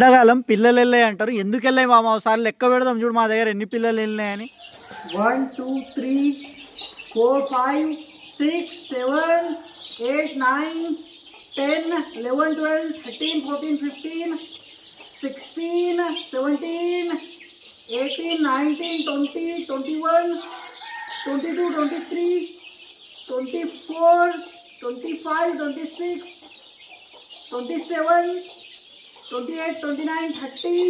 ఎండాకాలం పిల్లలు వెళ్ళాయి అంటారు. ఎందుకు వెళ్ళాయి మామ? ఒకసారి లెక్క పెడదాం చూడు మా దగ్గర ఎన్ని పిల్లలు వెళ్ళినాయని. 1 2 3 4 5 6 7 8 9 10 11 12 13 14 15 16 17 18 19 20 21 22 23 24 25 26 27 28 29 30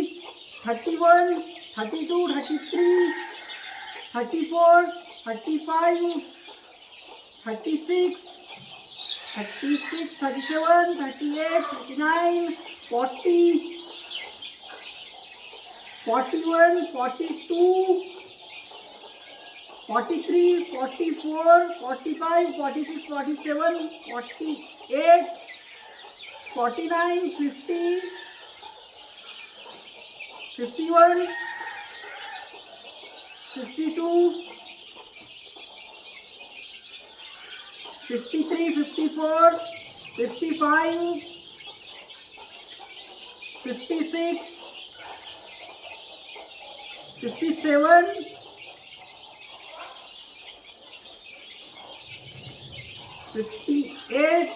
31 32 33 34 35 36 36 37 38 39 40 41 42 43 44 45 46 47 48 49 50 51 52 53 54 55 56 57 58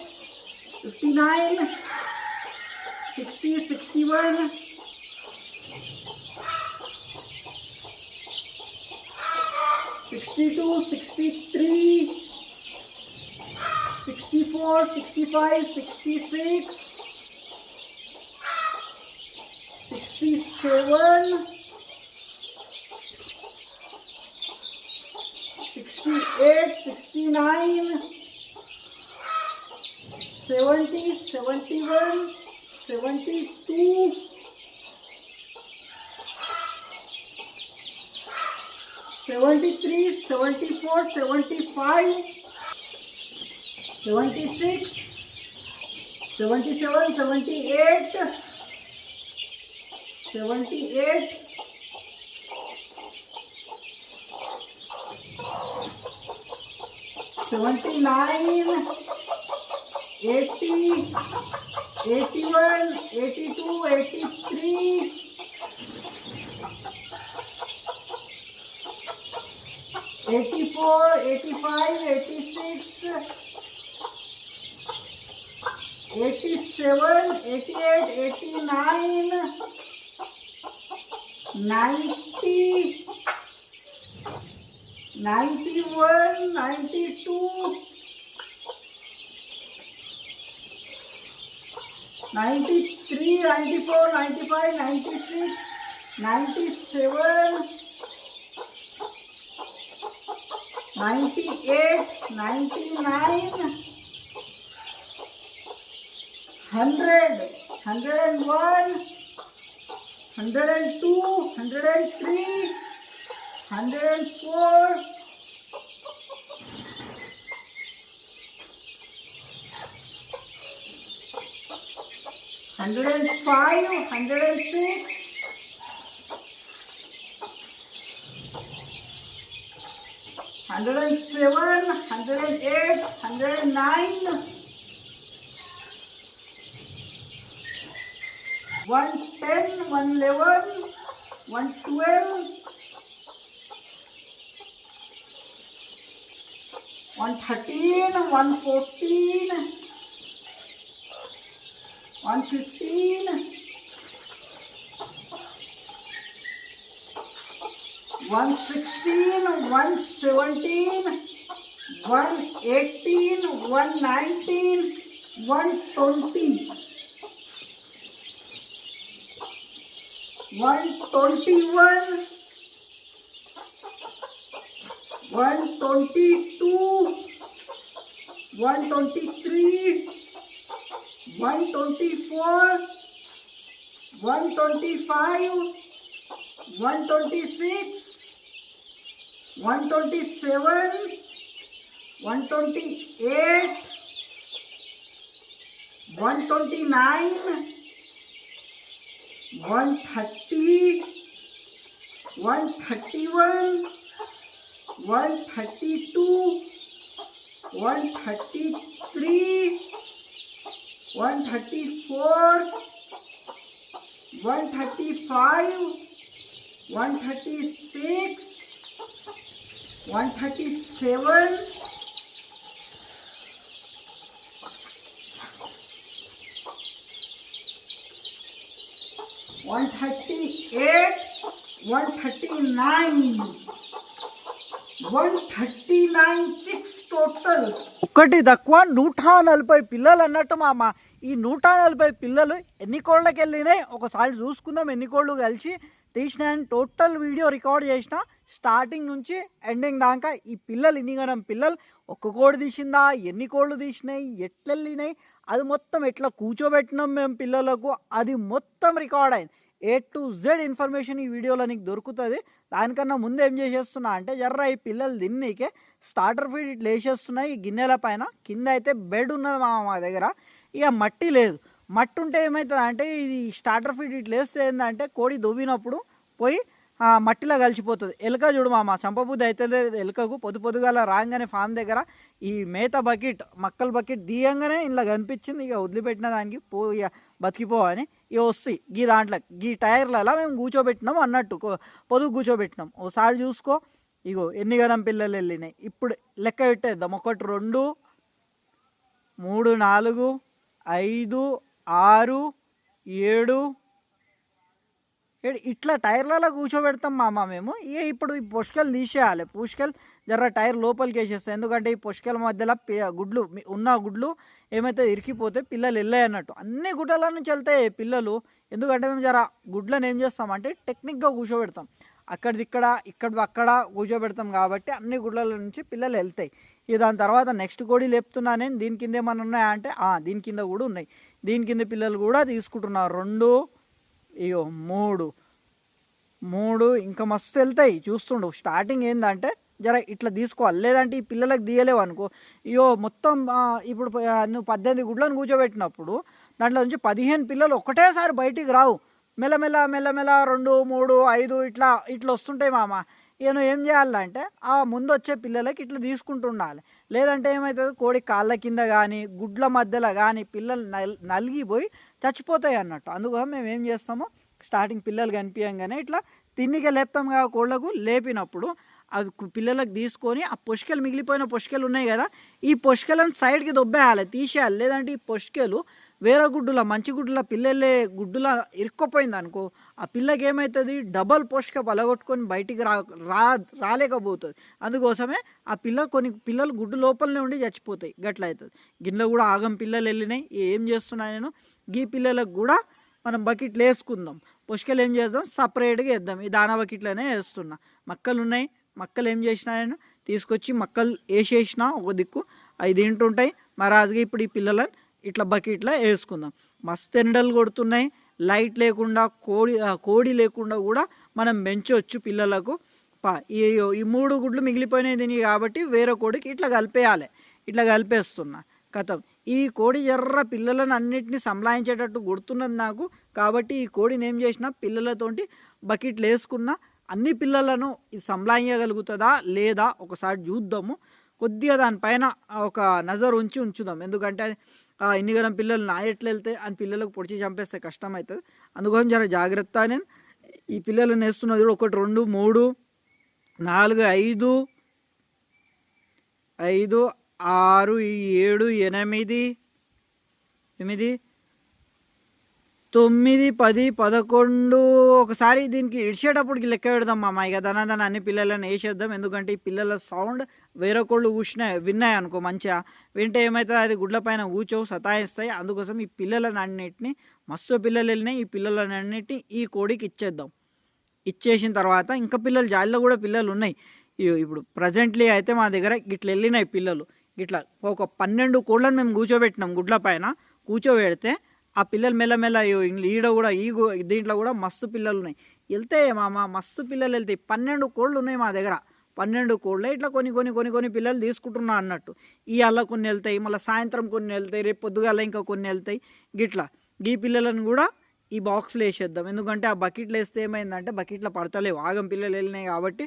59 60 61 62 63 64 65 66 67 68 69 70 71 72 73 74 75 76 77 78 78 79 80 81 82 83 84 85 86 87 88 89 90 91 92 93 94 95 96 97 98 99 100 101 102 103 104 105 106 107 108 109 110 111 112 113 114 115 116 117 118 119 120 121 122 123 124 125 126 127 128 129 130 131 132 133 134 135, 136, 137, 138, 139, 139 chicks total. ఒకటి తక్కువ 140 పిల్లలు అన్నట్టు మామ. ఈ 140 పిల్లలు ఎన్ని కోళ్ళకి వెళ్ళినాయి ఒకసారి చూసుకుందాం. ఎన్ని కోళ్ళు కలిసి తీసినాయని టోటల్ వీడియో రికార్డ్ చేసిన స్టార్టింగ్ నుంచి ఎండింగ్ దాకా. ఈ పిల్లలు ఇన్నిగనం పిల్లలు ఒక్క కోడి తీసిందా, ఎన్ని కోళ్ళు తీసినాయి, ఎట్లా వెళ్ళినాయి, అది మొత్తం ఎట్లా కూర్చోబెట్టినాం మేము పిల్లలకు, అది మొత్తం రికార్డ్ అయింది. A to Z ఇన్ఫర్మేషన్ ఈ వీడియోలో నీకు దొరుకుతుంది. దానికన్నా ముందు ఏం చేసేస్తున్నా అంటే జర్ర ఈ పిల్లలు తిన్నీకే స్టార్టర్ ఫీడ్ ఇట్లా వేసేస్తున్నాయి ఈ గిన్నెల పైన. కింద అయితే బెడ్ ఉన్నది మా దగ్గర, ఇక మట్టి లేదు. మట్టి ఉంటే ఏమవుతుంది అంటే ఇది స్టార్టర్ ఫీడ్ ఇట్లా వేస్తే ఏంటంటే కోడి దువ్వినప్పుడు పోయి మట్టిలో కలిసిపోతుంది. ఎలుక చూడు మామ చంపబుద్ధి అవుతుంది ఎలుకకు. పొద్దుగాల రాగానే ఫామ్ దగ్గర ఈ మేత బకెట్ మక్కల బకెట్ తీయంగానే ఇలా కనిపించింది. ఇక వదిలిపెట్టిన దానికి ఇక బతికిపోవని ఇక వస్తాయి గీ దాంట్లో గీ టైర్లలో మేము కూర్చోబెట్టినాం అన్నట్టు. పొదుగు కూర్చోబెట్టినాం. ఒకసారి చూసుకో ఇగో ఎన్ని గనం పిల్లలు వెళ్ళినాయి. ఇప్పుడు లెక్క పెట్టేద్దాం. 1 2 3 4 5 6 7 ఇట్లా టైర్లలో కూర్చోబెడతాం మామ మేము. ఇక ఇప్పుడు ఈ పొష్కలు తీసేయాలి. పుష్కలు జర్ర టైర్ లోపలికి వేసేస్తాయి. ఎందుకంటే ఈ పొష్కల మధ్యలో గుడ్లు ఉన్న గుడ్లు ఏమైతే ఇరికిపోతే పిల్లలు వెళ్ళాయి అన్నట్టు. అన్ని గుడ్ల నుంచి వెళ్తాయి పిల్లలు. ఎందుకంటే మేము జర గుడ్లను ఏం చేస్తామంటే టెక్నిక్గా కూర్చోబెడతాం. అక్కడిది ఇక్కడ అక్కడ కూర్చోబెడతాం కాబట్టి అన్ని గుడ్ల నుంచి పిల్లలు వెళ్తాయి. ఇక దాని తర్వాత నెక్స్ట్ కోడి లేపుతున్నా నేను. దీని కింద ఏమన్నా ఉన్నాయా అంటే దీని కింద కూడా ఉన్నాయి. దీని కింద పిల్లలు కూడా తీసుకుంటున్నారు. 2 ఇగో 3 ఇంకా మస్తు వెళ్తాయి. చూస్తుండు. స్టార్టింగ్ ఏంటంటే జర ఇట్లా తీసుకోవాలి, లేదంటే ఈ పిల్లలకు తీయలేవు అనుకో ఇయో మొత్తం ఇప్పుడు నువ్వు 18 గుడ్లను కూర్చోబెట్టినప్పుడు దాంట్లో నుంచి 15 పిల్లలు ఒకటేసారి బయటికి రావు. మెల్లమెల్ల 2 3 5 ఇట్లా వస్తుంటాయి మామ. ఇక నువ్వు ఏం చేయాలంటే ముందు వచ్చే పిల్లలకి ఇట్లా తీసుకుంటుండాలి. లేదంటే ఏమవుతుంది కోడి కాళ్ళ కింద కానీ గుడ్ల మధ్యలో కానీ పిల్లలు నలిగిపోయి చచ్చిపోతాయి అన్నట్టు. అందుకోసం మేము ఏం చేస్తాము స్టార్టింగ్ పిల్లలు కనిపించగానే ఇట్లా తిన్నికే లేపుతాం కదా కోళ్ళకు. లేపినప్పుడు అవి పిల్లలకు తీసుకొని ఆ పొష్కలు మిగిలిపోయిన పొష్కలు ఉన్నాయి కదా ఈ పొష్కలను సైడ్కి దొబ్బేయాలి, తీసేయాలి. లేదంటే ఈ పొష్కలు వేరే గుడ్డుల మంచి గుడ్డుల పిల్లలే గుడ్డుల ఇరుక్కుపోయింది అనుకో ఆ పిల్లకి ఏమవుతుంది డబల్ పొష్క పలగొట్టుకొని బయటికి రాలేకపోతుంది. అందుకోసమే ఆ కొన్ని పిల్లలు గుడ్డు లోపలనే ఉండి చచ్చిపోతాయి. గట్ల అవుతుంది. గిన్నెలో కూడా ఆగం పిల్లలు వెళ్ళినాయి. ఏం చేస్తున్నా నేను గీ పిల్లలకు కూడా మనం బకెట్లు వేసుకుందాం. పొష్కలు ఏం చేద్దాం సపరేట్గా వేద్దాం. ఈ దానా బకెట్లోనే వేస్తున్నా. మక్కలు ఉన్నాయి. మక్కలు ఏం చేసినా నేను తీసుకొచ్చి మక్కలు వేసేసిన ఒక దిక్కు అవి తింటుంటాయి. మరాజుగా ఇప్పుడు ఈ పిల్లలను ఇట్లా బకెట్లో వేసుకుందాం. మస్తు ఎండలు కొడుతున్నాయి. లైట్ లేకుండా కోడి లేకుండా కూడా మనం పెంచవచ్చు పిల్లలకు. ఈ 3 గుడ్లు మిగిలిపోయినాయి దీనికి కాబట్టి వేరే కోడికి ఇట్లా కలిపేయాలి. ఇట్లా కలిపేస్తున్నా కథం. ఈ కోడి జర్ర పిల్లలను అన్నిటిని సంలాయించేటట్టు గుర్తున్నది నాకు. కాబట్టి ఈ కోడిని ఏం చేసినా పిల్లలతోటి బకెట్లు వేసుకున్నా అన్ని పిల్లలను ఇది సంలాయించగలుగుతుందా లేదా ఒకసారి చూద్దాము. కొద్దిగా దానిపైన ఒక నజర్ ఉంచుదాం. ఎందుకంటే ఇన్ని గరం పిల్లలు ఎట్లా వెళ్తాయి అని పిల్లలకు పొడిచి చంపేస్తే కష్టం అవుతుంది. అందుకోసం జర జాగ్రత్త. నేను ఈ పిల్లలను వేస్తున్నది 1 2 3 4 5 6 7 8 9 10 11 ఒకసారి దీనికి ఇడిచేటప్పటికి లెక్క పెడదాం మామ. ఇక దాని అన్ని పిల్లలను వేసేద్దాం. ఎందుకంటే ఈ పిల్లల సౌండ్ వేరే కోళ్ళు విన్నాయి అనుకో మంచిగా వింటే ఏమవుతుంది అది గుడ్ల పైన కూర్చో సతాయిస్తాయి. అందుకోసం ఈ పిల్లలను అన్నిటిని మస్తు పిల్లలు వెళ్ళినాయి. ఈ పిల్లలను అన్నిటిని ఈ కోడికి ఇచ్చేద్దాం. ఇచ్చేసిన తర్వాత ఇంకా పిల్లలు జాలిలో కూడా పిల్లలు ఉన్నాయి. ఇప్పుడు ప్రజెంట్లీ అయితే మా దగ్గర ఇట్లా వెళ్ళినాయి పిల్లలు. ఇట్లా ఒక 12 కోళ్ళను మేము కూర్చోబెట్టినాం. గుడ్ల పైన కూర్చోబెడితే ఆ పిల్లలు మెల్లమెల్ల ఈడ కూడా దీంట్లో కూడా మస్తు పిల్లలు ఉన్నాయి. వెళ్తాయి మామ మస్తు పిల్లలు వెళ్తాయి. 12 కోళ్ళు ఉన్నాయి మా దగ్గర. 12 కోళ్ళే ఇట్లా కొన్ని పిల్లలు తీసుకుంటున్నా అన్నట్టు. ఇవాళ కొన్ని వెళ్తాయి, మళ్ళీ సాయంత్రం కొన్ని వెళ్తాయి, రేపు పొద్దుగాల ఇంకా కొన్ని వెళ్తాయి. గిట్లా ఈ పిల్లలను కూడా ఈ బాక్స్లో వేసేద్దాం. ఎందుకంటే ఆ బకెట్లో వేస్తే ఏమైందంటే బకెట్లో పడతలేవు. ఆగం పిల్లలు వెళ్ళినాయి కాబట్టి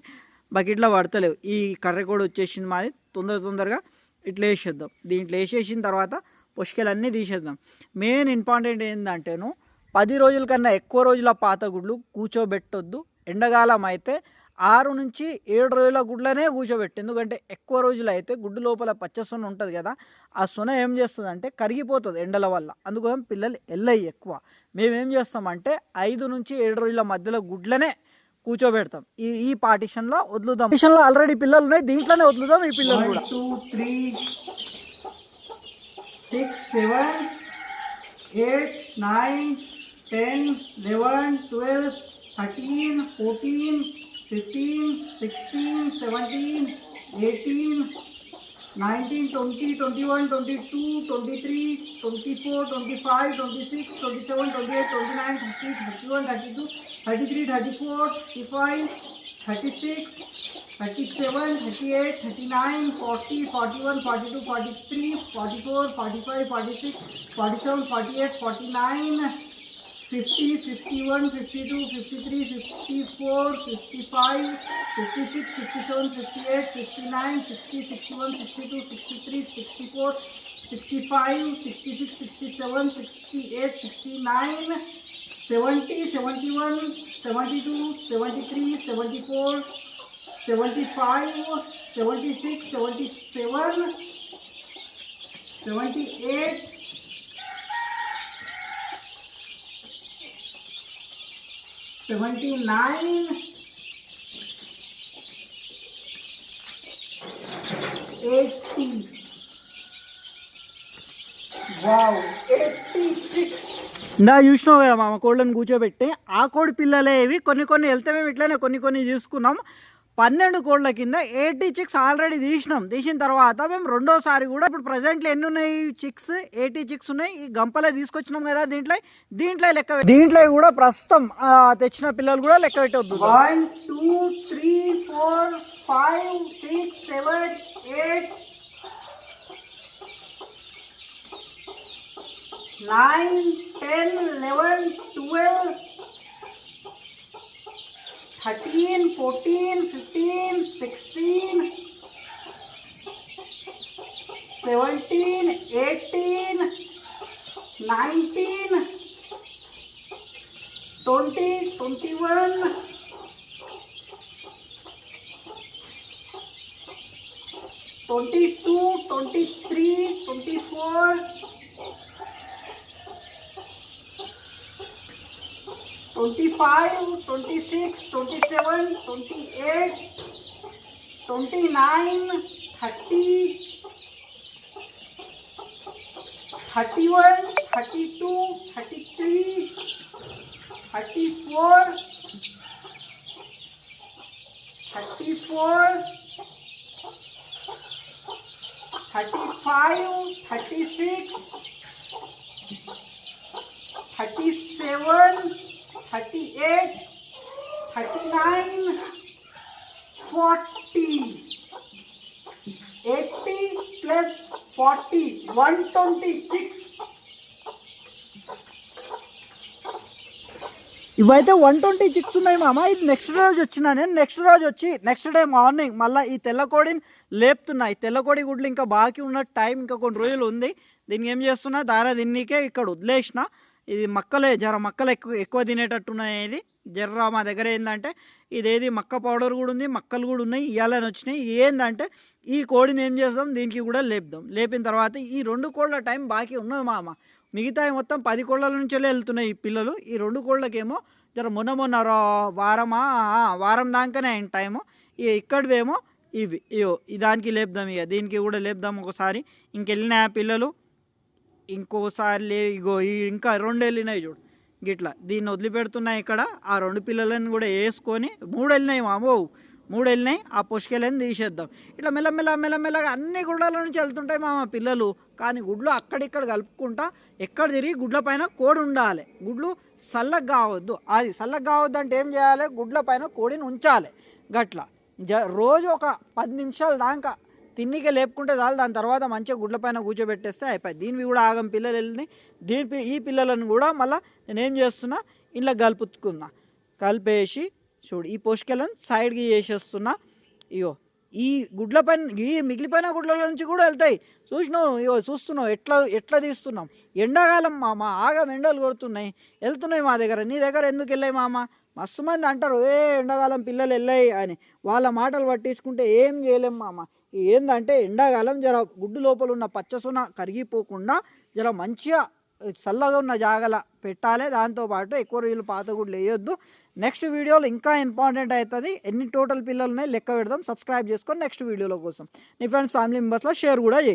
బకెట్లో పడతలేవు. ఈ కర్ర కూడా వచ్చేసింది మాది. తొందరగా ఇట్లా వేసేద్దాం. దీంట్లో వేసేసిన తర్వాత పొష్కలన్నీ తీసేద్దాం. మెయిన్ ఇంపార్టెంట్ ఏంటంటేను 10 రోజుల కన్నా ఎక్కువ రోజుల పాత గుడ్లు కూర్చోబెట్టొద్దు. ఎండాకాలం అయితే 6 నుంచి 7 రోజుల గుడ్లనే కూర్చోబెట్టు. ఎందుకంటే ఎక్కువ రోజులు అయితే గుడ్డు లోపల పచ్చ సొన ఉంటుంది కదా, ఆ సొన ఏం చేస్తుందంటే కరిగిపోతుంది ఎండల వల్ల. అందుకోసం పిల్లలు ఎల్లయి ఎక్కువ. మేమేం చేస్తామంటే 5 నుంచి 7 రోజుల మధ్యలో గుడ్లనే కూర్చోబెడతాం. ఈ పార్టిషన్లో వదులుదాం. పార్టిషన్లో ఆల్రెడీ పిల్లలు ఉన్నాయి, దీంట్లోనే వదులుదాం ఈ పిల్లలు కూడా. 1 2 3 6 7 8 9 10 11 12 13 14 15 16 17 18 19 20 21 22 23 24 25 26 27 28 29 30 31 32 33 34 35 36 37 38 39 40 41 42 43 44 45 46 47 48 49 50 51 52 53 54 55 56 57 58 59 60 61 62 63 64 65 66 67 68 69 70 71 72 73 74 75 76 77 78 79 80 wow 86 ఇందా చూసినావు కదా మామ కోళ్ళని కూర్చోబెట్టి, ఆ కోడి పిల్లలే ఇవి. కొన్ని వెళ్తే మేము ఇట్లానే కొన్ని తీసుకున్నాం. 12 కోళ్ళ కింద 86 ఆల్రెడీ తీసిన తర్వాత మేము రెండోసారి కూడా ఇప్పుడు ప్రజెంట్లో ఎన్ని ఉన్నాయి చిక్స్, 86 ఉన్నాయి. ఈ గంపలే తీసుకొచ్చినాం కదా, దీంట్లో లెక్క దీంట్లో కూడా ప్రస్తుతం తెచ్చిన పిల్లలు కూడా లెక్క పెట్టవద్దు. 1 2 3 4 5 6 7 8 9 10 11 12 13 14 15 16 17 18 19 20 21 22 23 24 25 26 27 28 29 30 31 32 33 34 34 35 36 37 38 39 40 80 plus 40 120 chicks. ఇవైతే 120 చిక్స్ ఉన్నాయి మామ. ఇది నెక్స్ట్ రోజు వచ్చినా నేను. నెక్స్ట్ డే మార్నింగ్ మళ్ళీ ఈ తెల్లకోడిని లేపుతున్నా. ఈ తెల్లకోడి గుడ్లు ఇంకా బాకీ ఉన్న టైం ఇంకా కొన్ని రోజులు ఉంది. దీనికి ఏం చేస్తున్నా, దీనికే ఇక్కడ వదిలేసిన. ఇది మక్కలు ఎక్కువ తినేటట్టున్నాయి. ఇది జర్రా మా దగ్గర ఏంటంటే ఇదేది మక్క పౌడర్ కూడా ఉంది, మక్కలు కూడా ఉన్నాయి, ఇవ్వాలని వచ్చినాయి. ఏంటంటే ఈ కోడిని ఏం చేద్దాం, దీనికి కూడా లేపిన తర్వాత ఈ 2 కోళ్ళ టైం బాకీ ఉన్నది మామ. మిగతా మొత్తం 10 కోళ్ళ నుంచి వెళ్తున్నాయి ఈ పిల్లలు. ఈ 2 కోళ్ళకేమో మొన్న వారం దాకానే అయిన టైము. ఇక్కడవేమో ఇవి దానికి లేపుదాం. దీనికి కూడా లేపుదాం ఒకసారి. ఇంకెళ్ళినాయి ఆ పిల్లలు. ఇంకోసారి ఇగో ఇంకా 2 వెళ్ళినాయి చూడు గిట్లా. దీన్ని వదిలిపెడుతున్నాయి ఇక్కడ. ఆ 2 పిల్లలను కూడా వేసుకొని 3 వెళ్ళినాయి మామో. 3 వెళ్ళినాయి. ఆ పొష్కెళ్ళని తీసేద్దాం. ఇట్లా మెల్లమెల్లగా అన్ని గుడ్ల నుంచి వెళ్తుంటాయి మామ పిల్లలు. కానీ గుడ్లు అక్కడిక్కడ కలుపుకుంటా ఎక్కడ తిరిగి గుడ్ల పైన కోడి ఉండాలి. గుడ్లు చల్లగా కావద్దు. అది చల్లగా కావద్దు అంటే ఏం చేయాలి, గుడ్ల పైన కోడిని ఉంచాలి. గట్లా రోజు ఒక 10 నిమిషాల దాకా తిన్నికే లేపుకుంటే చాలు. దాని తర్వాత మంచిగా గుడ్ల పైన కూర్చోబెట్టేస్తే అయిపోయి. దీనివి కూడా ఆగం పిల్లలు వెళ్ళినాయి. ఈ పిల్లలను కూడా మళ్ళీ నేనేం చేస్తున్నా, ఇలా కలిపేసి చూడు ఈ పోషకలను సైడ్కి చేసేస్తున్నా. ఈ గుడ్ల పైన ఈ మిగిలిపోయిన గుడ్ల నుంచి కూడా వెళ్తాయి. చూసినావు, ఇగో చూస్తున్నావు ఎట్లా తీస్తున్నాం. ఎండాకాలం మామ, ఆగం ఎండలు కొడుతున్నాయి, వెళ్తున్నాయి మా దగ్గర. నీ దగ్గర ఎందుకు వెళ్ళాయి మామ? మస్తు మంది అంటారు ఎండాకాలం పిల్లలు వెళ్ళాయి అని. వాళ్ళ మాటలు పట్టించుకుంటే ఏం చేయలేం మామ. ఏందంటే ఎండాకాలం జర గుడ్డు లోపల ఉన్న పచ్చసొన కరిగిపోకుండా జర మంచిగా చల్లగా ఉన్న జాగల పెట్టాలి. దాంతోపాటు ఎక్కువ రోజులు పాత గుడ్లు వేయొద్దు. నెక్స్ట్ వీడియోలో ఇంకా ఇంపార్టెంట్ అవుతుంది. ఎన్ని టోటల్ పిల్లలు ఉన్నాయి లెక్క పెడదాం. సబ్స్క్రైబ్ చేసుకొని నెక్స్ట్ వీడియోలో కోసం నీ ఫ్రెండ్స్ ఫ్యామిలీ మెంబర్స్లో షేర్ కూడా చేయి.